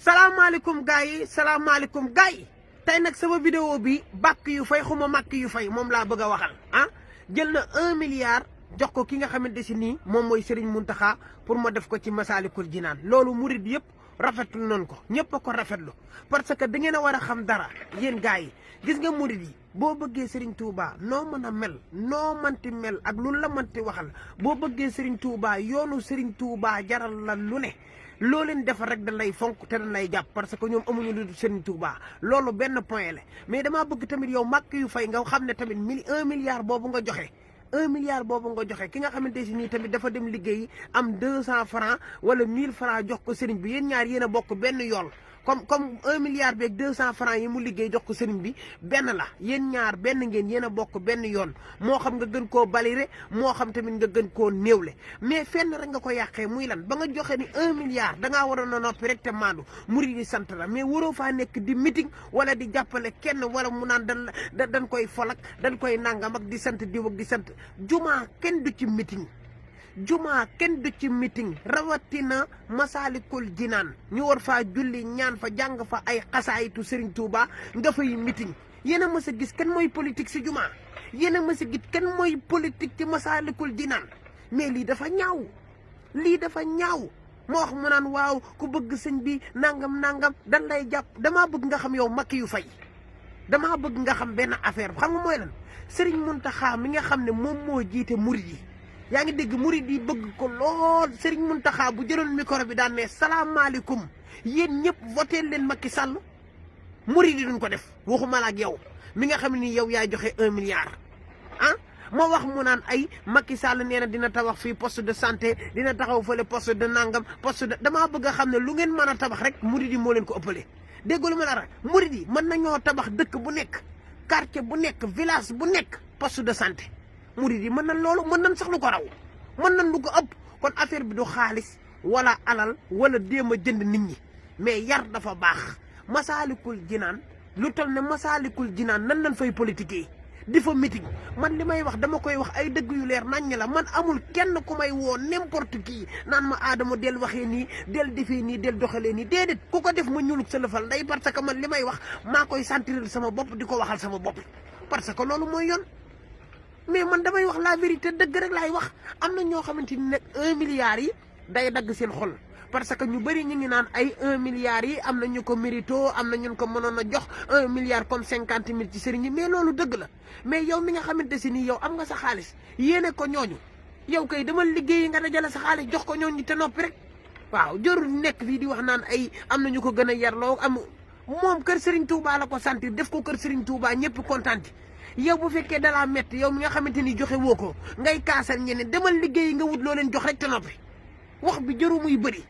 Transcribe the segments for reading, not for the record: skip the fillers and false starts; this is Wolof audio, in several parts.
salaamaaleykum gars yi salaamaaleykum gars yi tey nag sama vidéo bi bàkk yu fay xuma màkk yu fay moom laa bëgg a waxal jël na 1 milliard jox ko ki nga xamante si nii moom mooy Serigne Mountakha pour ma def ko ci Masaalikul Jinaan loolu murid yëpp rafetlu noonu ko ñëpp a ko rafetlu parce que da ngeen a war a xam dara yéen gars yi gis nga murid yi boo bëggee Serigne Touba noo mën a mel noo manti mel ak lu la manti waxal boo bëggee Serigne Touba yoonu Serigne Touba jaral la lu ne loo leen defar rek dañ lay fonk te dañ lay jàpp parce que ñoom amuñu lu dul Serigne Touba loolu benn point la mais damaa bëgg tamit yow màkk yu fay nga xam ne tamit 1 milliard boobu nga joxe 1 milliard boobu nga joxe ki nga xamante si nii tamit dafa dem liggéeyi am 200 francs wala 1000 francs jox ko Serigne bi yéen ñaar yéen a bokk benn yool comme 1 milliard beeg 200 francs yi mu liggéey jox ko Serigne bi benn la yéen ñaar benn ngeen yéen a bokk benn yoon moo xam nga gën koo balire moo xam tamit nga gën koo néewle mais fenn rek nga ko yàqee muy lan ba nga joxe ni 1 milliard dangaa waroon a noppi rek te maandu murid yi sant la mais waroo faa nekk di meeting wala di jàppale kenn wala mu naan dañ koy folak dañ koy nangam ak di sant diw ak di sant jumaa kenn du ci meeting jumaa kenn du ci meeting rawatina Masaalikul Jinaan ñu war faa julli ñaan fa jàng fa ay xasaayitu Serigne Touba nga fay meeting yéen a mës a gis kan mooy politique si jumaa yéen a mës a gis kan mooy politique ci Masaalikul Jinaan mais lii dafa ñaaw moo wax mu naan waaw ku bëgg sëñ bi nangam dan lay jàpp damaa bëgg nga xam yow makki yu fay damaa bëgg nga xam benn affaire xam nga mooy lan Serigne Mountakha mi nga xam ne moom moo jiite murid yi yaa ngi dégg murid yi bëgg ko lool Serigne Mountakha bu jëloon micro bi daan ne salaamaaleykum yéen ñëpp voté leen Macky Sall murid yi duñ ko def waxuma la ak yow mi nga xam ni yow yaa joxe 1 milliard moo wax mu naan ay Macky Sall nee na dina tabax fii poste de santé dina taxaw fële poste de nangam poste de damaa bëgg a xam ne lu ngeen mën a tabax rek murid yi moo leen ko ëppale déggu lu ma la murid yi mën nañoo tabax dëkk bu nekk quartier bu nekk village bu nekk poste de santé murid yi mën nañ loolu mën nañ sax lu ko raw mën nañ lu ko ëpp kon affaire bi du xaalis wala alal wala déem a jënd nit ñi mais yar dafa baax Masaalikul Jinaan lu tol ne Masaalikul Jinaan nan lañ fay politiquer di fa meeting man li may wax dama koy wax ay dëgg yu leer naññ la man amul kenn ku may woo n'importe qui naan ma Adama del waxee nii del defee nii del doxalee nii déedéet ku ko def ma ñuulug sa lëfal nday parce que man li may wax maa koy sentir sama bopp di ko waxal sama bopp parce que loolu mooy yoon mais man damay wax la vérité dëgg rek laay wax am na ñoo xamante ni nag 1 milliard yi day dagg seen xol parce que ñu bëri ñu ngi naan ay 1 milliard yi am na ñu ko mérito am na ñun ko mënoon a jox 1 milliard comme 50 000 ci sëriñ yi mais loolu dëgg la mais yow mi nga xamante si nii yow am nga sa xaalis yéene ko ñooñu yow kay dama liggéeyi nga dajale sa xaalis jox ko ñooñu te noppi rek waaw jarul nekk fii di wax naan ay am na ñu ko gën a yarloo am moom kër Serigne Touba la ko sentir def ko kër Serigne Touba ñëpp kontaan yow bu fekkee dalaa métti yow mi nga xamante ni joxe woo ko ngay kaasal ñeneen demal liggéeyi nga wut loo leen jox rek te noppi wax bi jëru muy bëri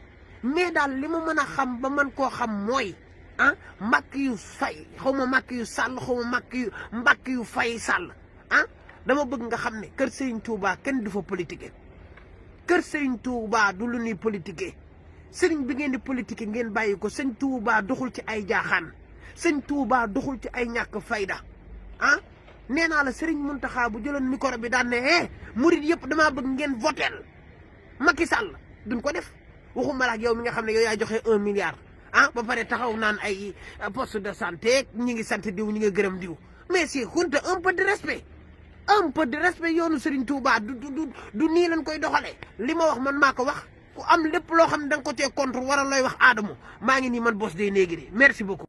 mais daal li ma mën a xam ba man koo xam mooy mbàkk yu fay xaw ma mbàkk yu sàll xaw ma mbàkk yu fay sàll dama bëgg nga xam ne kër Serigne Touba kenn du fa politiquer kër Serigne Touba du lu ñuy politiquer Serigne bi ngeen di politiquer ngeen bàyyi ko sëñ Touba doxul ci ay jaaxaan sëñ Touba doxul ci ay ñàkk fayda nee naa la Serigne Mountakha bu jëloon micro bi daan ne murid yëpp damaa bëgg ngeen votel Macky Sall duñ ko def waxuma la ak yow mi nga xam ne yow yaa joxe 1 milliard ba pare taxaw naan ay poste de santé ñi ngi sant diw ñi ngi gërëm diw mais si xunte un peu de respect yoonu Serigne Touba du nii lañ koy doxalee li ma wax man maa ko wax ku am lépp loo xam ne da nga ko cee contre waral looy wax Adamo maa ngi nii man Boss Dey Negri merci beaucoup